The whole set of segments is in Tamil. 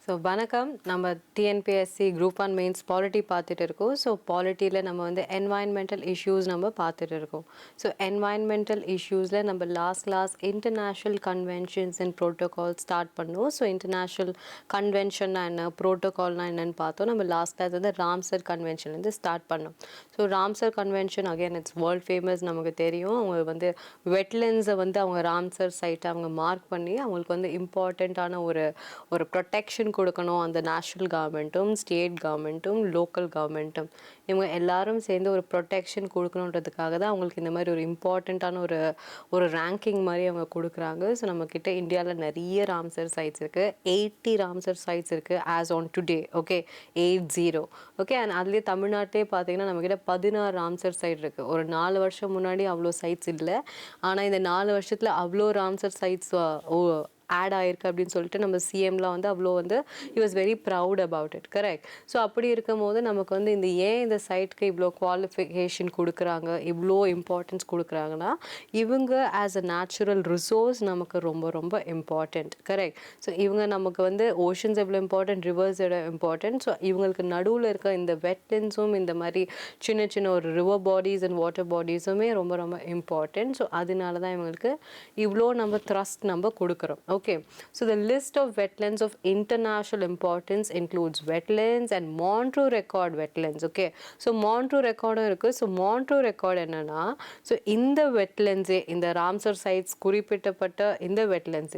ஸோ வணக்கம். நம்ம டிஎன்பிஎஸ்சி குரூப் 1 மெயின்ஸ் பாலிட்டி பார்த்துட்டு இருக்கோம். ஸோ பாலிட்டியில் நம்ம வந்து என்வாயன்மெண்டல் இஷ்யூஸ் நம்ம பார்த்துட்டு இருக்கோம். ஸோ என்வாயன்மெண்டல் இஷ்யூஸில் நம்ம last international conventions and protocol start பண்ணோம். ஸோ இன்டர்நேஷ்னல் கன்வென்ஷன்னா என்ன, ப்ரோட்டோகால்னா என்னன்னு பார்த்தோம். நம்ம லாஸ்ட் கிளாஸ் வந்து ராம்சர் கன்வென்ஷன்லேருந்து ஸ்டார்ட் பண்ணோம். So Ramsar convention again it's world famous, நமக்கு தெரியும். அவங்க வந்து வெட்லண்ட்ஸை வந்து அவங்க ராம்சர் சைட்டை அவங்க மார்க் பண்ணி அவங்களுக்கு வந்து இம்பார்ட்டண்ட்டான ஒரு ப்ரொடெக்ஷன் கொடுக்கணும். அந்த நேஷ்னல் கவர்மெண்ட்டும் ஸ்டேட் கவர்மெண்ட்டும் லோக்கல் கவர்மெண்ட்டும் இவங்க எல்லாரும் சேர்ந்து ஒரு ப்ரொடெக்ஷன் கொடுக்கணுன்றதுக்காக தான் அவங்களுக்கு இந்த மாதிரி ஒரு இம்பார்ட்டண்ட்டான ஒரு ரேங்கிங் மாதிரி அவங்க கொடுக்குறாங்க. ஸோ நம்மக்கிட்ட இந்தியாவில் நிறைய ராம்சர் சைட்ஸ் இருக்குது. 80 ராம்சர் சைட்ஸ் இருக்குது as on today. Okay, 80. Okay, and அதுலேயே தமிழ்நாட்டிலே பார்த்தீங்கன்னா நம்மக்கிட்ட 16 ராம்சர் சைட் இருக்குது. ஒரு 4 வருஷம் முன்னாடி அவ்வளோ சைட்ஸ் இல்லை. ஆனால் இந்த 4 வருஷத்தில் அவ்வளோ ராம்சர் சைட்ஸ் ஆட் ஆயிருக்கு அப்படின்னு சொல்லிட்டு நம்ம சிஎம்லாம் வந்து அவ்வளோ வந்து he was very proud about it. Correct. So அப்படி இருக்கும் போது நமக்கு வந்து இந்த சைட்க்கு இவ்வளோ குவாலிஃபிகேஷன் கொடுக்குறாங்க, இவ்வளோ இம்பார்ட்டன்ஸ் கொடுக்குறாங்கன்னா இவங்க ஆஸ் அ நேச்சுரல் ரிசோர்ஸ் நமக்கு ரொம்ப ரொம்ப இம்பார்ட்டண்ட். கரெக்ட். ஸோ இவங்க நமக்கு வந்து ஓஷன்ஸ் எவ்வளோ இம்பார்ட்டன்ட், ரிவர்ஸ் எவ்வளோ இம்பார்ட்டன்ட். ஸோ இவங்களுக்கு நடுவில் இருக்க இந்த வெட்லண்ட்ஸும் இந்த மாதிரி சின்ன சின்ன ஒரு ரிவர் பாடிஸ் அண்ட் வாட்டர் பாடிஸுமே ரொம்ப ரொம்ப இம்பார்ட்டன்ட். ஸோ அதனால தான் இவங்களுக்கு இவ்வளோ நம்ம த்ரஸ்ட் நம்ம கொடுக்குறோம். Okay, so the list of wetlands of international importance includes wetlands and Montreux record wetlands. Okay, so Montreux record இருக்கு. So Montreux record என்னன்னா, so இந்த wetlands இந்த ராம்சர் சைட்ஸ் குறிப்பிட்டப்பட்ட இந்த wetlands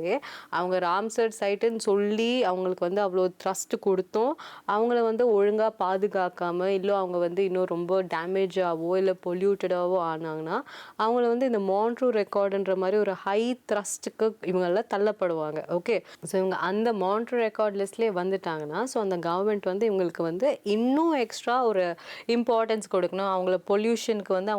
அவங்க ராம்சர் சைட்டுன்னு சொல்லி அவங்களுக்கு வந்து அவ்வளோ த்ரஸ்ட் கொடுத்தோம். அவங்கள வந்து ஒழுங்காக பாதுகாக்காமல் இல்லை அவங்க வந்து இன்னும் ரொம்ப டேமேஜாவோ இல்லை பொல்யூட்டடாவோ ஆனாங்கன்னா அவங்கள வந்து இந்த Montreux ரெக்கார்டுன்ற மாதிரி ஒரு ஹை த்ரஸ்ட்டுக்கு இவங்களெல்லாம் தள்ளப்படுவாங்க. ஓகே, ஸோ இவங்க அந்த Montreux ரெக்கார்ட் லிஸ்ட்லேயே வந்துட்டாங்கன்னா ஸோ அந்த கவர்மெண்ட் வந்து இவங்களுக்கு வந்து இன்னும் எக்ஸ்ட்ரா ஒரு இம்பார்ட்டன்ஸ் கொடுக்கணும். அவங்கள பொல்யூஷனுக்கு வந்து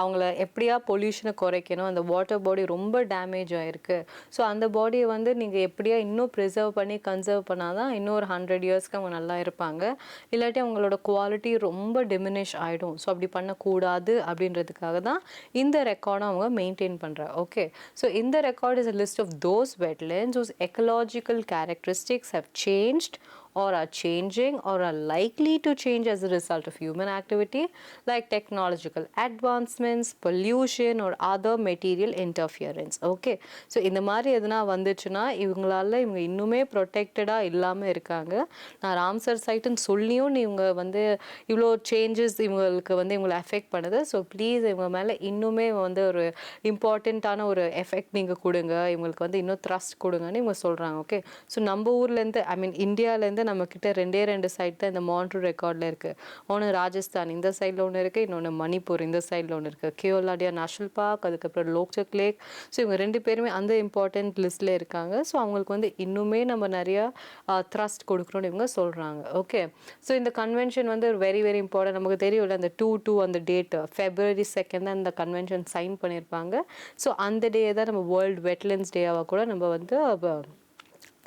அவங்கள எப்படியா பொல்யூஷனை குறைக்கணும். அந்த வாட்டர் பாடி ரொம்ப டேமேஜ் ஆகிருக்கு. ஸோ அந்த பாடியை வந்து நீங்கள் எப்படியா இன்னும் ப்ரிசர்வ் பண்ணி கன்சர்வ் பண்ணால் தான் இன்னொரு 100 இயர்ஸ்க்கு அவங்க நல்லா இருப்பாங்க. இல்லாட்டி அவங்களோட குவாலிட்டி ரொம்ப டிமினிஷ் ஆகிடும். ஸோ அப்படி பண்ணக்கூடாது அப்படின்றதுக்காக தான் இந்த ரெக்கார்டை அவங்க மெயின்டைன் பண்ணுறாங்க. ஓகே, ஸோ இந்த record is a list of those wetlands whose ecological characteristics have changed or are changing or are likely to change as a result of human activity like technological advancements, pollution or other material interference. Okay, so இந்த மாதிரி எதுனா வந்துச்சுன்னா இவங்க இன்னுமே ப்ரொடெக்டடாக இல்லாமல் இருக்காங்க. நான் ராம்சர் சைட்டுன்னு சொல்லியும் இவங்க வந்து இவ்வளோ சேஞ்சஸ் இவங்களை அஃபெக்ட் பண்ணுது. ஸோ ப்ளீஸ் இவங்க மேலே இன்னுமே வந்து ஒரு இம்பார்ட்டண்ட்டான ஒரு எஃபெக்ட் நீங்கள் கொடுங்க, இவங்களுக்கு வந்து இன்னும் த்ரஸ்ட் கொடுங்கன்னு இவங்க சொல்கிறாங்க. ஓகே, ஸோ நம்ம ஊர்லேருந்து இந்தியாவிலேருந்து நம்மக்கிட்ட 2 சைட் தான் இந்த Montreux ரெக்கார்டில் இருக்குது. ஒன்று ராஜஸ்தான் இந்த சைடில் ஒன்று இருக்குது, இன்னொன்று மணிப்பூர் இந்த சைடில் ஒன்று இருக்குது. கியோலாடியா நேஷ்னல் பார்க், அதுக்கப்புறம் லோக்சக் லேக். ஸோ இவங்க 2 பேருமே அந்த இம்பார்ட்டன்ட் லிஸ்ட்டில் இருக்காங்க. ஸோ அவங்களுக்கு வந்து இன்னுமே நம்ம நிறையா த்ரஸ்ட் கொடுக்குறோன்னு இவங்க சொல்கிறாங்க. ஓகே, ஸோ இந்த கன்வென்ஷன் வந்து ஒரு வெரி வெரி இம்பார்ட்டன்ட். நமக்கு தெரியும்ல அந்த 2 அந்த டேட்டு February 2 தான் இந்த கன்வென்ஷன் சைன் பண்ணியிருப்பாங்க. ஸோ அந்த டே தான் நம்ம வேர்ல்டு வெட்லண்ட்ஸ் டேவாக கூட நம்ம வந்து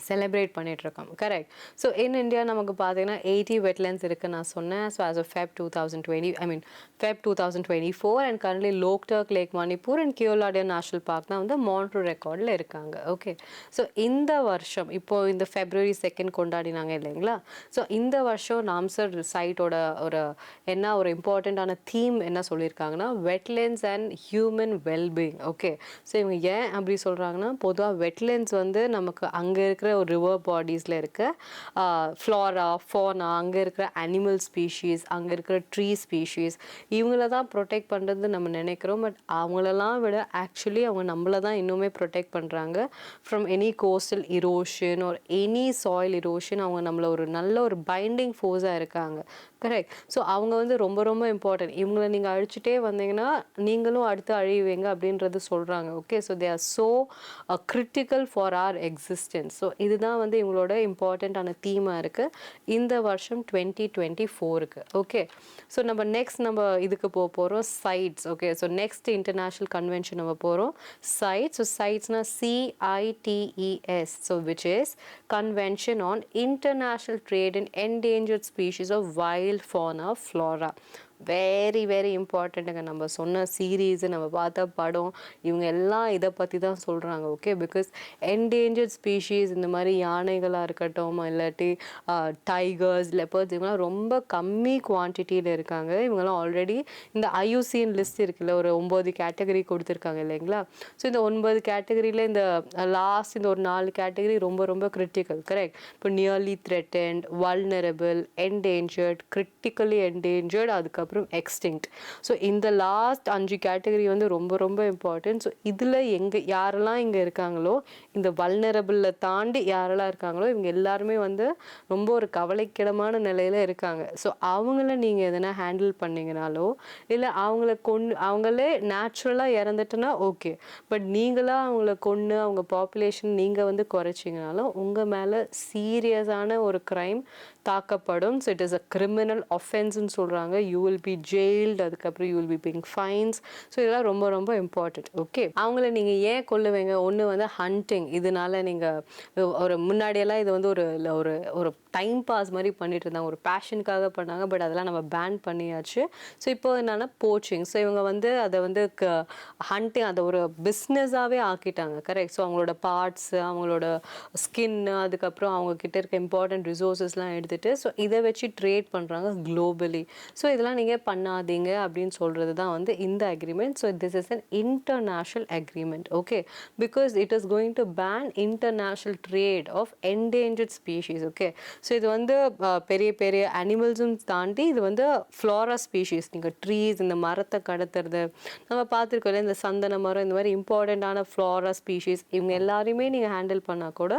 செலிப்ரேட் பண்ணிகிட்ருக்கோம். கரெக்ட். ஸோ இன் இந்தியா நமக்கு பார்த்தீங்கன்னா 80 வெட்லண்ட்ஸ் இருக்குன்னு நான் சொன்னேன். So as of Feb 2024 and currently Loktak lake Manipur and Keoladeo national park தான் வந்து Montreux ரெக்கார்டில் இருக்காங்க. ஓகே, ஸோ இந்த வருஷம் இப்போது இந்த February 2 கொண்டாடினாங்க இல்லைங்களா? ஸோ இந்த வருஷம் ராம்சர் சைட்டோட ஒரு இம்பார்ட்டண்ட்டான தீம் என்ன சொல்லியிருக்காங்கன்னா wetlands and human wellbeing. Okay, so இவங்க ஏன் அப்படி சொல்கிறாங்கன்னா பொதுவாக வெட்லண்ட்ஸ் வந்து நமக்கு அங்கே இருக்கிற ஒரு ரிவர் பாடிஸில் இருக்க ஃப்ளோரா ஃபோனா, அங்கே இருக்கிற அனிமல் ஸ்பீஷீஸ், அங்கே இருக்கிற ட்ரீ ஸ்பீஷீஸ் இவங்கள தான் ப்ரொடெக்ட் பண்ணுறது நம்ம நினைக்கிறோம். பட் அவங்களெல்லாம் விட ஆக்சுவலி அவங்க நம்மளை தான் இன்னுமே ப்ரொடெக்ட் பண்ணுறாங்க ஃப்ரம் எனி கோஸ்டல் இரோஷன் ஒரு எனி சாயில் இரோஷன். அவங்க நம்மளை ஒரு நல்ல ஒரு பைண்டிங் ஃபோர்ஸாக இருக்காங்க. கரெக்ட். ஸோ அவங்க வந்து ரொம்ப ரொம்ப இம்பார்ட்டன்ட். இவங்களை நீங்கள் அழிச்சிட்டே வந்தீங்கன்னா நீங்களும் அடுத்து அழிவீங்க அப்படின்றது சொல்கிறாங்க. Okay, so they are so critical for our existence. So இதுதான் வந்து இவங்களோட இம்பார்ட்டண்ட்டான தீமாக இருக்குது இந்த வருஷம் 2024க்கு. ஓகே, ஸோ நம்ம இதுக்கு போகிறோம் CITES. Okay, so next international convention நம்ம போகிறோம் சைட்ஸ். ஸோ சைட்ஸ்னா CITES, so which is convention on international trade in endangered species of wild fauna flora. Very very இம்பார்ட்டண்ட்டுங்க. நம்ம சொன்ன சீரீஸு, நம்ம பார்த்த படம், இவங்க எல்லாம் இதை பற்றி தான் சொல்கிறாங்க. ஓகே, பிகாஸ் என்டேஞ்சர்ட் ஸ்பீஷீஸ் இந்த மாதிரி யானைகளாக இருக்கட்டும், இல்லாட்டி டைகர்ஸ், லெப்பர்ட்ஸ், இவங்கெல்லாம் ரொம்ப கம்மி குவான்டிட்டியில் இருக்காங்க. இவங்கெல்லாம் ஆல்ரெடி இந்த ஐயூசிஎன் லிஸ்ட் இருக்குல்ல, ஒரு 9 கேட்டகரி கொடுத்துருக்காங்க இல்லைங்களா? ஸோ இந்த 9 கேட்டகரியில் இந்த லாஸ்ட் இந்த ஒரு 4 கேட்டகரி ரொம்ப ரொம்ப கிரிட்டிக்கல். கரெக்ட். இப்போ nearly threatened, vulnerable, endangered, critically endangered, அதுக்கப்புறம் எக்ஸ்டிங்க்ட். ஸோ இந்த லாஸ்ட் 5 கேட்டகரி வந்து ரொம்ப ரொம்ப இம்பார்ட்டன்ட். ஸோ இதில் யாரெல்லாம் இங்கே இருக்காங்களோ, இந்த வல்னரபிளில் தாண்டி யாரெல்லாம் இருக்காங்களோ, இவங்க எல்லாருமே வந்து ரொம்ப ஒரு கவலைக்கிடமான நிலையில் இருக்காங்க. ஸோ அவங்கள நீங்கள் எதனா ஹேண்டில் பண்ணிங்கனாலோ, இல்லை அவங்களே நேச்சுரலாக இறந்துட்டுனா ஓகே, பட் நீங்களாக அவங்கள கொன்று அவங்க பாப்புலேஷன் நீங்கள் வந்து குறைச்சிங்கனாலும் உங்கள் மேலே சீரியஸான ஒரு க்ரைம் தாக்கப்படும். So it is a criminal ஒஃபென்ஸ்ன்னு சொல்கிறாங்க. யூ வில் பி ஜெயில்டு, அதுக்கப்புறம் you will be paying fines. So இதெல்லாம் ரொம்ப ரொம்ப இம்பார்ட்டன்ட். ஓகே, அவங்கள நீங்கள் ஏன் கொல்லுவீங்க? ஒன்று வந்து ஹண்டிங். இதனால நீங்கள் ஒரு முன்னாடியெல்லாம் இது வந்து ஒரு ஒரு ஒரு டைம் பாஸ் மாதிரி பண்ணிட்டு இருந்தாங்க, ஒரு பேஷனுக்காக பண்ணாங்க. பட் அதெல்லாம் நம்ம பேன் பண்ணியாச்சு. ஸோ இப்போ என்னென்னா போச்சிங். ஸோ இவங்க வந்து அதை வந்து ஹண்டிங் அதை ஒரு பிஸ்னஸாகவே ஆக்கிட்டாங்க. கரெக்ட். ஸோ அவங்களோட பார்ட்ஸு, அவங்களோட ஸ்கின்னு, அதுக்கப்புறம் அவங்க கிட்ட இருக்க இம்பார்ட்டன்ட் ரிசோர்ஸஸ்லாம் எடுத்துகிட்டு ஸோ இதை வச்சு ட்ரேட் பண்ணுறாங்க குளோபலி. ஸோ இதெல்லாம் நீங்கள் பண்ணாதீங்க அப்படின்னு சொல்கிறது தான் வந்து இந்த agreement. So this is an international agreement. Okay, because it is going to ban international trade of endangered species. Okay, so இது வந்து பெரிய பெரிய அனிமல்ஸும் தாண்டி இது வந்து ஃப்ளோரா ஸ்பீஷீஸ். நீங்கள் ட்ரீஸ், இந்த மரத்தை கடத்துறது நம்ம பார்த்துருக்கோம், இந்த சந்தன மரம், இந்த மாதிரி இம்பார்ட்டண்ட்டான ஃப்ளோரா ஸ்பீஷீஸ், இவங்க எல்லாரையுமே நீங்கள் ஹேண்டில் பண்ணால் கூட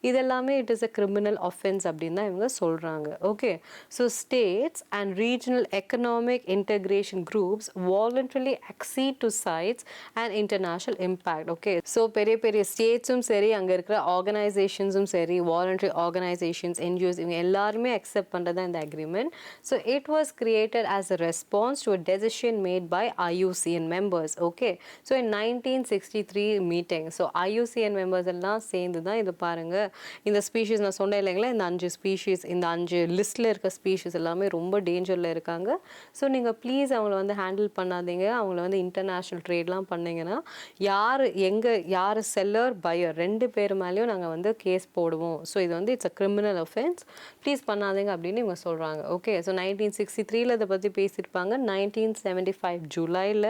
இதெல்லாமே it is a criminal offence அப்படின்னு தான் இவங்க சொல்கிறாங்க. Okay, so states and regional economic integration groups voluntarily accede to CITES and international impact. Okay, so பெரிய பெரிய ஸ்டேட்ஸும் சரி, அங்கே இருக்கிற ஆர்கனைசேஷன்ஸும் சரி, வாலண்டரி ஆர்கனைசேஷன்ஸ், என்ஜிஓஸ், இவங்க எல்லாருமே அக்செப்ட் பண்ணுறது இந்த agreement. So it was created as a response to a decision made by IUCN members. Okay, so in 1963 meeting. So IUCN members எல்லாம் சேர்ந்து தான் இது பாருங்கள், இந்த ஸ்பீஷீஸ் நான் சொன்னேன் இல்லைங்களா, இந்த 5 ஸ்பீஷீஸ், இந்த 5 லிஸ்ட்டில் இருக்க ஸ்பீஷீஸ் எல்லாமே ரொம்ப டேஞ்சரில் இருக்காங்க. ஸோ நீங்கள் ப்ளீஸ் அவங்கள வந்து ஹேண்டில் பண்ணாதீங்க. அவங்கள வந்து இன்டர்நேஷ்னல் ட்ரேட்லாம் பண்ணிங்கன்னா யார் செல்லர் பையர் 2 பேர் மேலேயும் நாங்கள் வந்து கேஸ் போடுவோம். ஸோ இது வந்து it's a criminal offence, please பண்ணாதீங்க அப்படின்னு இவங்க சொல்கிறாங்க. ஓகே, ஸோ 1963 இதை பற்றி பேசியிருப்பாங்க. 1975 ஜூலையில்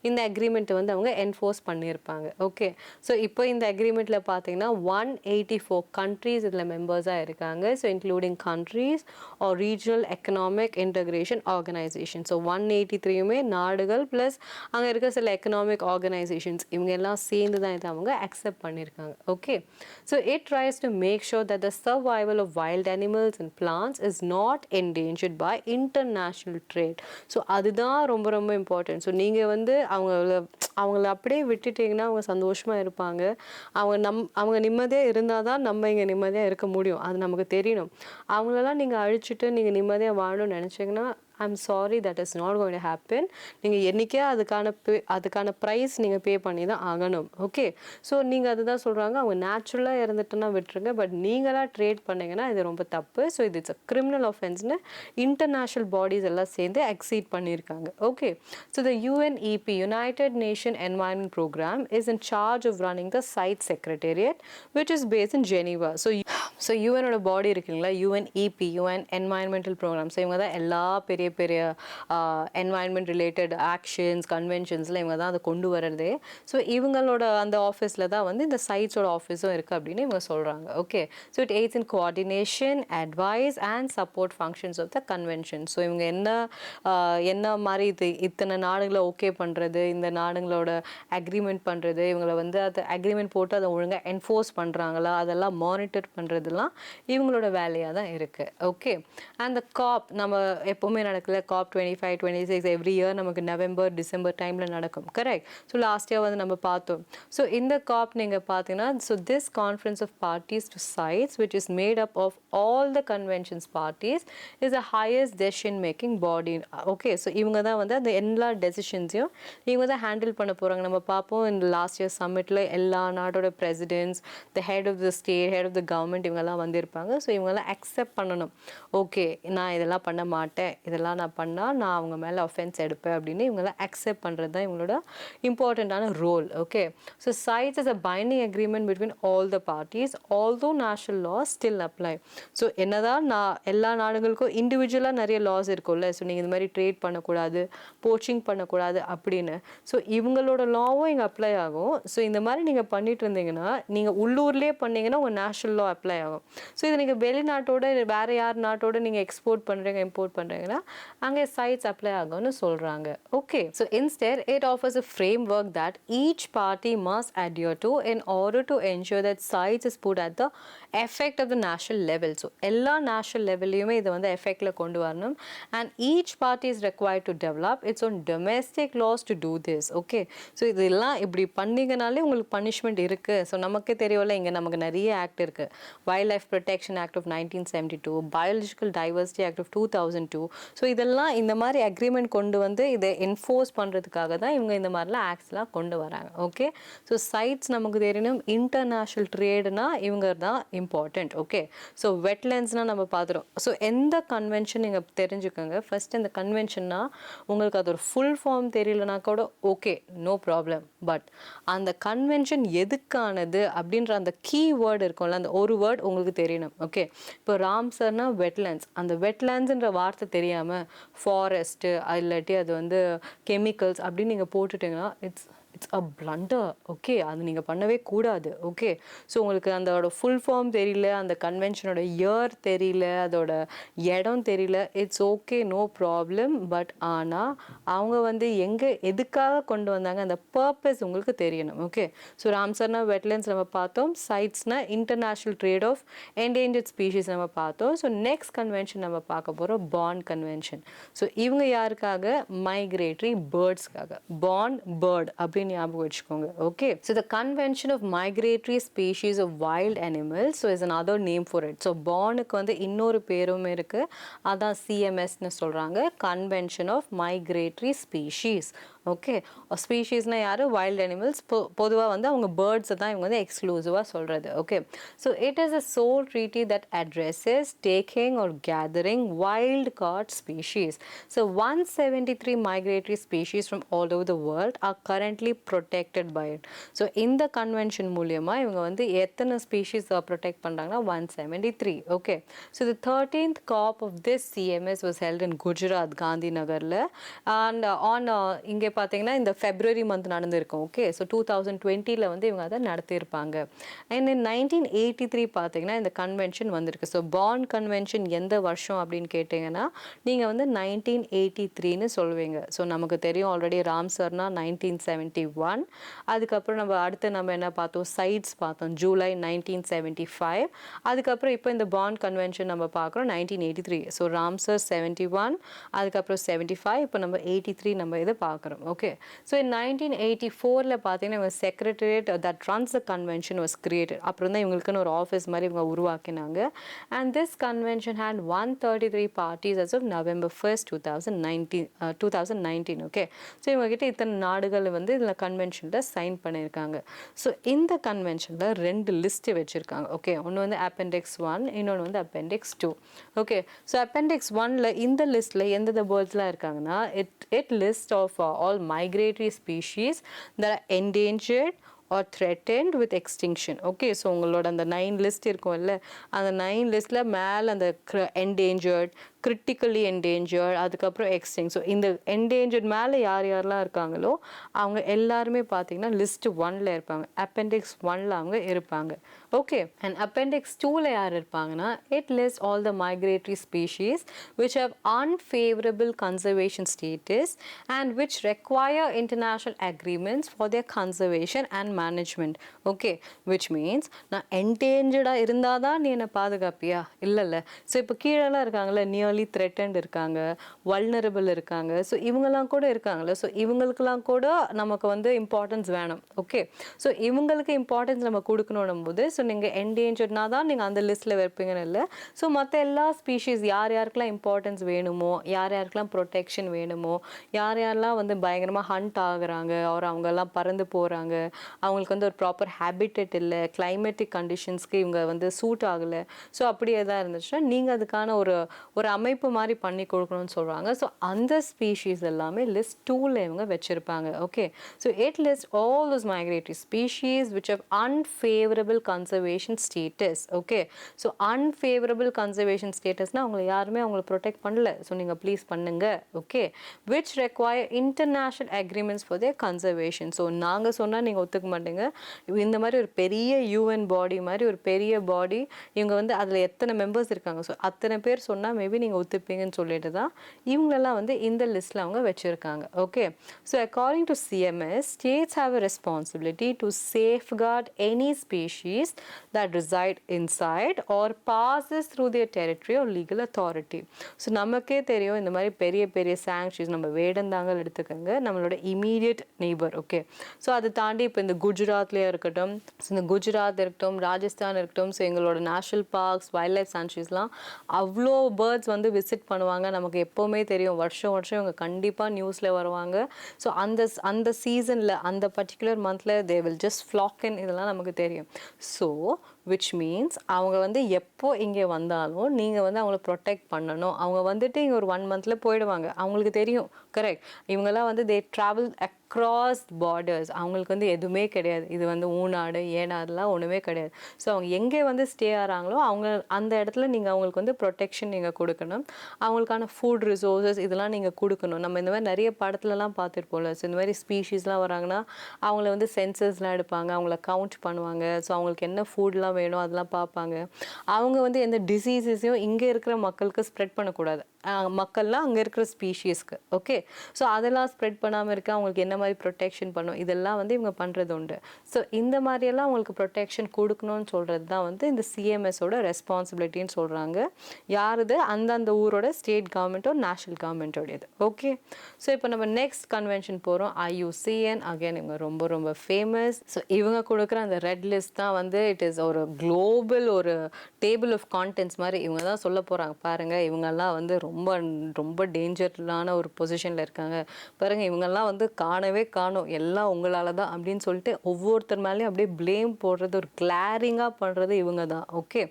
இந்த அக்ரிமெண்ட்டை வந்து அவங்க என்ஃபோர்ஸ் பண்ணியிருப்பாங்க. ஓகே, ஸோ இப்போ இந்த அக்ரிமெண்ட்டில் பார்த்தீங்கன்னா 184 countries இதில் மெம்பர்ஸாக இருக்காங்க. So including countries or regional economic integration organization. So 183யுமே நாடுகள் ப்ளஸ் அங்கே இருக்க சில எக்கனாமிக் ஆர்கனைசேஷன்ஸ், இவங்க எல்லாம் சேர்ந்து தான் இதை அவங்க அக்செப்ட் பண்ணியிருக்காங்க. Okay, so it tries to make sure that the survival of wild animals and plants is not endangered by international trade. So அதுதான் ரொம்ப ரொம்ப இம்பார்ட்டன்ட். ஸோ நீங்கள் வந்து அவங்கள அப்படியே விட்டுட்டிங்கன்னா அவங்க சந்தோஷமாக இருப்பாங்க. அவங்க நிம்மதியாக இருந்தால் தான் நம்ம இங்கே நிம்மதியாக இருக்க முடியும். அது நமக்கு தெரியணும். அவங்களெல்லாம் நீங்கள் அழிச்சிட்டு நீங்கள் நிம்மதியாக வாழணும்னு நினச்சிங்கன்னா I'm sorry, that is not going to happen. நீங்கள் என்றைக்கே அதுக்கான ப்ரைஸ் நீங்கள் பே பண்ணி தான் ஆகணும். ஓகே, ஸோ நீங்கள் அதுதான் சொல்கிறாங்க, அவங்க நேச்சுரலாக இறந்துட்டுன்னா விட்டுருங்க, பட் நீங்களாக ட்ரேட் பண்ணிங்கன்னா இது ரொம்ப தப்பு. ஸோ இது இட்ஸ் அ கிரிமினல் ஒஃபென்ஸ்னு இன்டர்நேஷ்னல் பாடிஸ் எல்லாம் சேர்ந்து அக்சீட் பண்ணியிருக்காங்க. Okay, so the UNEP, united nation environment programme, is in charge of running the CITES secretariat which is based in Geneva. So யூஎனோட பாடி இருக்குங்களா, UNEP, UN environmental programme. So இவங்க தான் எல்லா பெரிய என்வாயன்மெண்ட் ரிலேட்டட் ஆக்ஷன்ஸ், கன்வென்ஷன்ஸில் இவங்க தான் அதை கொண்டு வரதே. ஸோ இவங்களோட அந்த ஆஃபீஸில் தான் வந்து இந்த சைட்ஸோட ஆஃபீஸும் இருக்குது அப்படின்னு இவங்க சொல்கிறாங்க. Okay, so it aids in coordination, advice and support functions of the convention. So இவங்க என்ன மாதிரி இத்தனை நாடுகளை ஓகே பண்ணுறது, இந்த நாடுகளோட அக்ரிமெண்ட் பண்ணுறது, இவங்களை வந்து அதை அக்ரிமெண்ட் போட்டு அதை ஒழுங்காக என்ஃபோர்ஸ் பண்ணுறாங்களா, அதெல்லாம் மானிட்டர் பண்ணுறதுலாம் இவங்களோட வேலையாக தான் இருக்குது. ஓகே, அண்ட் த காப் நம்ம எப்போவுமே நடக்கல, COP 25, 26 எவ்ரி இயர் நமக்கு நவம்பர் டிசம்பர் டைமில் நடக்கும். கரெக்ட். ஸோ லாஸ்ட் இயர் வந்து நம்ம பார்த்தோம். ஸோ இந்த COP நீங்கள் பார்த்தீங்கன்னா, so this conference of parties to CITES which is made up of all the convention's parties is a highest decision making body. Okay, so இவங்க தான் வந்து அந்த எல்லா டெசிஷன்ஸையும் இவங்க தான் ஹேண்டில் பண்ண போகிறாங்க. நம்ம பார்ப்போம் இந்த லாஸ்ட் இயர் சம்மிட்டில் எல்லா நாட்டோட presidents, the head of the state, head of the government, இவங்க இவங்கெல்லாம் வந்திருப்பாங்க. ஸோ இவங்கெல்லாம் அக்செப்ட் பண்ணணும். ஓகே, நான் இதெல்லாம் பண்ண மாட்டேன், இதெல்லாம் நான் பண்ணால் நான் அவங்க மேலே அஃபென்ஸ் எடுப்பேன் அப்படின்னு இவங்கெல்லாம் அக்செப்ட் பண்ணுறது தான் இவங்களோட இம்பார்ட்டண்ட்டான role. Okay, so CITES is a binding agreement between all the parties, although national laws still apply. So என்னதான் எல்லா நாடுகளுக்கும் இண்டிவிஜுவலாக நிறைய லாஸ் இருக்கும்ல. ஸோ நீங்கள் இந்த மாதிரி ட்ரேட் பண்ணக்கூடாது, போச்சிங் பண்ணக்கூடாது அப்படின்னு. ஸோ இவங்களோட லாவும் இங்கே அப்ளை ஆகும். ஸோ இந்த மாதிரி நீங்கள் பண்ணிட்டு இருந்தீங்கன்னா, நீங்கள் உள்ளூர்லேயே பண்ணீங்கன்னா உங்கள் நேஷனல் லா அப்ளை ஆகும். ஸோ இது நீங்கள் வெளிநாட்டோட வேறு யார் நாட்டோட நீங்கள் எக்ஸ்போர்ட் பண்ணுறீங்க, இம்போர்ட் பண்ணுறீங்கன்னா அங்கே CITES அப்ளை ஆகும்னு சொல்கிறாங்க. Okay, so instead it offers a framework that each party must adhere to in order to ensure that CITES is put at the effect of the national level. So எல்லா நேஷனல் லெவல்லையுமே இதை வந்து எஃபெக்டில் கொண்டு வரணும். And each party is required to develop its own domestic laws to do this. Okay, so இதெல்லாம் இப்படி பண்ணிங்கனாலே உங்களுக்கு பனிஷ்மெண்ட் இருக்குது. ஸோ நமக்கே தெரியும்ல, இங்கே நமக்கு நிறைய ஆக்ட் இருக்குது. Wild life protection act of 1972, biological diversity act of 2002. So இதெல்லாம் இந்த மாதிரி அக்ரிமெண்ட் கொண்டு வந்து இதை என்ஃபோர்ஸ் பண்ணுறதுக்காக தான் இவங்க இந்த மாதிரிலாம் ஆக்ட்ஸ்லாம் கொண்டு வராங்க. ஓகே, ஸோ CITES நமக்கு தெரியணும், இன்டர்நேஷ்னல் ட்ரேடுனா இவங்க தான் இம்பார்ட்டண்ட். ஓகே, ஸோ வெட்லேண்ட்ஸ்னால் நம்ம பார்த்துறோம். ஸோ எந்த கன்வென்ஷன் நீங்கள் தெரிஞ்சுக்கோங்க. ஃபர்ஸ்ட் இந்த கன்வென்ஷன்னா உங்களுக்கு அது ஒரு ஃபுல் ஃபார்ம் தெரியலனா கூட ஓகே, நோ ப்ராப்ளம். பட் அந்த கன்வென்ஷன் எதுக்கானது அப்படின்ற அந்த கீ வேர்டு இருக்கும்ல, அந்த ஒரு வேர்டு உங்களுக்கு தெரியணும். ஓகே, இப்போ ராம்சர்னா வெட்லேண்ட்ஸ், அந்த வெட்லேண்ட்ஸ்ன்ற வார்த்தை தெரியாமல் ஃபாரஸ்ட்டு இல்லாட்டி அது வந்து கெமிக்கல்ஸ் அப்படின்னு நீங்கள் போட்டுட்டிங்கன்னா இட்ஸ் அ பிளண்டர். ஓகே, அது நீங்கள் பண்ணவே கூடாது. ஓகே, ஸோ உங்களுக்கு அதோட ஃபுல் ஃபார்ம் தெரியல, அந்த கன்வென்ஷனோட இயர் தெரியல, அதோட இடம் தெரியல, it's okay, no problem. But ஆனால் அவங்க வந்து எதுக்காக கொண்டு வந்தாங்க, அந்த பர்பஸ் உங்களுக்கு தெரியணும். ஓகே, ஸோ ராம்சர்னா வெட்லேண்ட்ஸ் நம்ம பார்த்தோம், CITESனா international trade of endangered species நம்ம பார்த்தோம். ஸோ நெக்ஸ்ட் கன்வென்ஷன் நம்ம பார்க்க போகிறோம் பாண்ட் கன்வென்ஷன். ஸோ இவங்க யாருக்காக, மைக்ரேட்டரி பேர்ட்ஸ்க்காக. பாண்ட் பேர்ட் அப்படின்னு ஞாபகம் வச்சுக்கோங்க. Okay, so the convention of migratory species of wild animals so is another name for it. So பாண்டுக்கு வந்து இன்னொரு பேரும் இருக்குது, அதான் CMSன்னு சொல்கிறாங்க, convention of migratory species. Okay, ஸ்பீஷீஸ்னால் யார், வைல்ட் அனிமல்ஸ். பொதுவாக வந்து அவங்க பேர்ட்ஸை தான் இவங்க வந்து எக்ஸ்க்ளூசிவாக சொல்கிறது. Okay, so it is a sole treaty that addresses taking or gathering wild caught species. So 173 migratory species from all over the world are currently protected by it. So இந்த கன்வென்ஷன் மூலியமாக இவங்க வந்து எத்தனை ஸ்பீஷீஸ் ப்ரொடெக்ட் பண்ணுறாங்கன்னா 173. Okay, so the 13th COP of this CMS was held in Gujarat, Gandhi நகரில். அண்ட் ஆன் இங்கே பார்த்தீங்கன்னா இந்த ஃபெப்ரவரி மந்த் நடந்திருக்கும். ஓகே, ஸோ 2020 வந்து இவங்க அதை நடத்தியிருப்பாங்க. அண்ட் in 1983 பார்த்தீங்கன்னா இந்த கன்வென்ஷன் வந்திருக்கு. ஸோ பாண்ட் கன்வென்ஷன் எந்த வருஷம் அப்படின்னு கேட்டிங்கன்னா நீங்கள் வந்து 1983ன்னு சொல்லுவீங்க. ஸோ நமக்கு தெரியும் ஆல்ரெடி ராம்சர்னா 1971. அதுக்கப்புறம் நம்ம என்ன பார்த்தோம், CITES பார்த்தோம் ஜூலை 1975. அதுக்கப்புறம் இப்போ இந்த பாண்ட் கன்வென்ஷன் நம்ம பார்க்குறோம் 1983. ஸோ ராம்சர் 71, அதுக்கப்புறம் 75, இப்போ நம்ம 83 நம்ம இதை பார்க்குறோம். ஓகே, ஸோ in 1984 பார்த்தீங்கன்னா secretariat that runs the convention was created. அப்புறம் தான் இவங்களுக்குன்னு ஒரு ஆஃபீஸ் மாதிரி இவங்க உருவாக்கினாங்க. And this convention had 133 parties as of November 1st, 2019. Okay, so இவங்ககிட்ட இத்தனை நாடுகள் வந்து இதில் கன்வென்ஷனில் சைன் பண்ணியிருக்காங்க. ஸோ இந்த கன்வென்ஷனில் 2 லிஸ்ட்டு வச்சுருக்காங்க. ஓகே, ஒன்று வந்து Appendix 1, இன்னொன்று வந்து Appendix 2. ஓகே, ஸோ Appendix 1ல இந்த லிஸ்ட்டில் எந்தெந்த பேர்ட்ஸ்லாம் இருக்காங்கன்னா it list of all migratory species that are endangered or threatened with extinction. Okay, so உங்களோட அந்த 9 லிஸ்ட் இருக்கும்ல, அந்த 9 லிஸ்ட்டில் மேலே அந்த endangered, critically endangered, அதுக்கப்புறம் எக்ஸ்டிங்க். ஸோ இந்த என்டேஞ்சர்ட் மேலே யாரெல்லாம் இருக்காங்களோ அவங்க எல்லாருமே பார்த்தீங்கன்னா லிஸ்ட் 1ல இருப்பாங்க, Appendix 1ல அவங்க இருப்பாங்க. ஓகே, அண்ட் Appendix 2ல யார் இருப்பாங்கன்னா it lists all the migratory species which have unfavorable conservation status and which require international agreements for their conservation and management. Okay, which means நான் என்டேஞ்சர்டாக இருந்தால் தான் நீ என்னை பாதுகாப்பியா, இல்லைல்ல. ஸோ இப்போ கீழெல்லாம் இருக்காங்களே, நியர் நியர்லி த்ரெட்டன்ட் இருக்காங்க, வல்னரபிள் இருக்காங்க. ஸோ இவங்கெல்லாம் கூட இருக்காங்கல்ல, ஸோ இவங்களுக்கெல்லாம் கூட நமக்கு வந்து இம்பார்ட்டன்ஸ் வேணும். ஓகே, ஸோ இவங்களுக்கு இம்பார்ட்டன்ஸ் நம்ம கொடுக்கணும் போது, ஸோ நீங்கள் என்டேஞ்சர்னா தான் நீங்கள் அந்த லிஸ்ட்டில் வைப்பீங்கன்னு இல்லை. ஸோ மற்ற எல்லா ஸ்பீஷீஸ் யார் யாருக்கெல்லாம் இம்பார்ட்டன்ஸ் வேணுமோ, யார் யாருக்கெல்லாம் ப்ரொடெக்ஷன் வேணுமோ, யார் யாரெல்லாம் வந்து பயங்கரமாக ஹண்ட் ஆகுறாங்க, அவங்கெல்லாம் பறந்து போகிறாங்க, அவங்களுக்கு வந்து ஒரு ப்ராப்பர் ஹேபிட்டட் இல்லை, கிளைமேட்டிக் கண்டிஷன்ஸ்க்கு இவங்க வந்து சூட் ஆகலை, ஸோ அப்படி எதாவது இருந்துச்சுன்னா நீங்கள் அதுக்கான ஒரு ஒரு அமைப்பு மாதிரி பண்ணி கொடுக்கணும்னு சொல்கிறாங்க. ஸோ அந்த ஸ்பீஷீஸ் எல்லாமே லிஸ்ட் 2ல இவங்க வச்சுருப்பாங்க. Okay, so it list all those migratory species which have unfavorable conservation status. Okay, so unfavorable conservation statusனா அவங்களை யாருமே அவங்கள ப்ரொடெக்ட் பண்ணல, ஸோ நீங்கள் ப்ளீஸ் பண்ணுங்க. Okay, which require international agreements for their conservation. So நாங்கள் சொன்னால் நீங்கள் ஒத்துக்க மாட்டீங்க, இந்த மாதிரி ஒரு பெரிய UN பாடி மாதிரி ஒரு பெரிய பாடி, இவங்க வந்து அதில் எத்தனை மெம்பர்ஸ் இருக்காங்க, ஸோ அத்தனை பேர் சொன்னால் மேபி நீங்கள் ஒத்துப்பீங்கன்னு சொல்லிட்டு தான் இவங்களெல்லாம் வந்து இந்த லிஸ்ட்டில் அவங்க வச்சுருக்காங்க. Okay, so according to CMS, states have a responsibility to safeguard any species that reside inside or passes through their territory or legal authority. So நமக்கே தெரியும் இந்த மாதிரி பெரிய பெரிய சாங்க்சுரிஸ், நம்ம வேடந்தாங்கல் எடுத்துக்கோங்க, நம்மளோட இமீடியட் நெய்பர். ஓகே, ஸோ அதை தாண்டி இப்போ இந்த குஜராத்லேயே இருக்கட்டும், ஸோ இந்த குஜராத் இருக்கட்டும், ராஜஸ்தான் இருக்கட்டும், ஸோ எங்களோட நேஷ்னல் பார்க்ஸ், வைல்ட் லைஃப் சாங்க்சுரிஸ்லாம் அவ்வளோ பேர்ட்ஸ் வந்து விசிட் பண்ணுவாங்க. நமக்கு எப்போவுமே தெரியும், வருஷம் வருஷம் இவங்க கண்டிப்பாக நியூஸில் வருவாங்க. ஸோ அந்த சீசனில் அந்த பர்டிகுலர் மந்தில் தே வில் ஜஸ்ட் ஃப்ளாக் இன், இதெல்லாம் நமக்கு தெரியும். ஸோ விச் மீன்ஸ் அவங்க வந்து எப்போ இங்கே வந்தாலும் நீங்கள் வந்து அவங்கள ப்ரொடெக்ட் பண்ணணும். அவங்க வந்துட்டு இங்கே ஒரு 1 மந்தில் போயிடுவாங்க, அவங்களுக்கு தெரியும். கரெக்ட், இவங்கெல்லாம் வந்து தே ட்ராவல் அக்ராஸ் பார்டர்ஸ், அவங்களுக்கு வந்து எதுவுமே கிடையாது, இது வந்து ஊநாடு ஏனாடுலாம் ஒன்றுமே கிடையாது. ஸோ அவங்க எங்கே வந்து ஸ்டே ஆகிறாங்களோ அவங்க அந்த இடத்துல நீங்கள் அவங்களுக்கு வந்து ப்ரொடெக்ஷன் நீங்கள் கொடுக்கணும், அவங்களுக்கான ஃபுட் ரிசோர்ஸஸ் இதெல்லாம் நீங்கள் கொடுக்கணும். நம்ம இந்த மாதிரி நிறைய படத்துலலாம் பார்த்துருப்போம்ல, ஸோ இந்த மாதிரி ஸ்பீஷீஸ்லாம் வராங்கன்னா அவங்கள வந்து சென்சஸ்லாம் எடுப்பாங்க, அவங்கள கவுண்ட் பண்ணுவாங்க, ஸோ அவங்களுக்கு என்ன ஃபுட்லாம் வேணும் அதெல்லாம் பார்ப்பாங்க. அவங்க வந்து எந்த டிசீஸஸையும் இங்கே இருக்கிற மக்களுக்கு ஸ்ப்ரெட் பண்ணக்கூடாது, மக்கள்லாம் அங்கே இருக்கிற ஸ்பீஷீஸ்க்கு. ஓகே, ஸோ அதெல்லாம் ஸ்ப்ரெட் பண்ணாமல் இருக்க அவங்களுக்கு என்ன மாதிரி ப்ரொடெக்ஷன் பண்ணும், இதெல்லாம் வந்து இவங்க பண்ணுறது உண்டு. ஸோ இந்த மாதிரியெல்லாம் அவங்களுக்கு ப்ரொடெக்ஷன் கொடுக்கணும்னு சொல்கிறது தான் வந்து இந்த CMSோட ரெஸ்பான்சிபிலிட்டின்னு சொல்கிறாங்க. யாருது, அந்தந்த ஊரோட ஸ்டேட் கவர்மெண்ட்டோ நேஷ்னல் கவர்மெண்ட்டோடையது. ஓகே, ஸோ இப்போ நம்ம நெக்ஸ்ட் கன்வென்ஷன் போகிறோம், IUCN. அகைன் இவங்க ரொம்ப ரொம்ப ஃபேமஸ். ஸோ இவங்க கொடுக்குற அந்த ரெட் லிஸ்ட் தான் வந்து இட் இஸ் ஒரு குளோபல் ஒரு டேபிள் ஆஃப் கான்டென்ட்ஸ் மாதிரி இவங்க தான் சொல்ல போகிறாங்க. பாருங்கள், இவங்கெல்லாம் வந்து ரொம்ப ரொம்ப டேஞ்சரான ஒரு பொசிஷனில் இருக்காங்க பாருங்கள், இவங்கெல்லாம் வந்து காணவே காணும், எல்லாம் உங்களால் தான் அப்படின்னு சொல்லிட்டு ஒவ்வொருத்தர் மேலேயும் அப்படியே ப்ளேம் போடுறது, ஒரு கிளாரிங்காக பண்ணுறது இவங்க தான். ஓகே,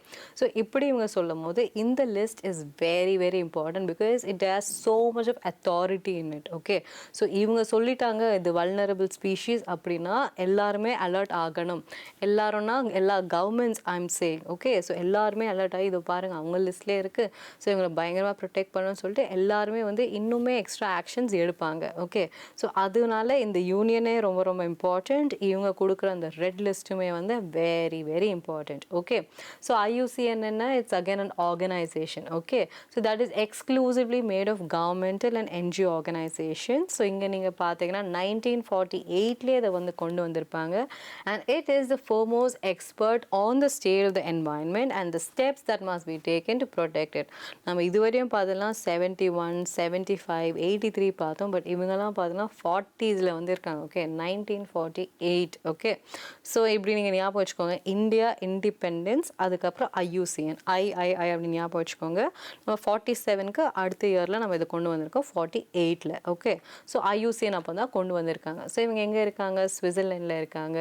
ஸோ இப்படி இவங்க சொல்லும் போது இந்த list is very very important because it has so much of authority in it. Okay, so இவங்க சொல்லிட்டாங்க இது வல்னரபிள் ஸ்பீஷீஸ் அப்படின்னா எல்லாருமே அலர்ட் ஆகணும். எல்லாரும்னா எல்லா governments I'm saying. Okay, so எல்லாருமே அலர்ட் ஆகி இதை பாருங்கள் அவங்க லிஸ்ட்லேயே இருக்குது, ஸோ இவங்களை பயங்கரமாக ப்ரொடெக்ட் பண்ணணும்னு சொல்லிட்டு எல்லாருமே வந்து இன்னுமே எக்ஸ்ட்ரா ஆக்ஷன்ஸ் எடுப்பாங்க. ஓகே, ஸோ அதனால இந்த யூனியனே ரொம்ப ரொம்ப இம்பார்ட்டண்ட். இவங்க கொடுக்குற அந்த ரெட் லிஸ்ட்டுமே வந்து very very important. Okay, so IUCN என்ன, it's again an organisation. Okay, so that is exclusively made of governmental and NGO organisation. So இங்கே நீங்கள் பார்த்தீங்கன்னா 1948லேயே அதை வந்து கொண்டு வந்திருப்பாங்க. And it is the foremost expert on the state of the environment and the steps that must be taken to protect it. நம்ம இதுவரையும் பார்த்தோம்னா 71, 75, 83 பார்த்தோம், பட் இவங்கெல்லாம் பார்த்தோம்னா 40ஸ்ல வந்து இருக்காங்க. ஓகே, 1948. ஓகே, ஸோ இப்படி நீங்கள் ஞாபகம் வச்சுக்கோங்க, இந்தியா இண்டிபெண்டன்ஸ், அதுக்கப்புறம் IUCN ஐ அப்படின்னு ஞாபகம் வச்சுக்கோங்க. நம்ம 47க்கு அடுத்த இயரில் நம்ம இதை கொண்டு வந்திருக்கோம் 48ல். ஓகே, ஸோ IUCN அப்போ தான் கொண்டு வந்திருக்காங்க. ஸோ இவங்க எங்கே இருக்காங்க, ஸ்விட்சர்லாண்டில் இருக்காங்க.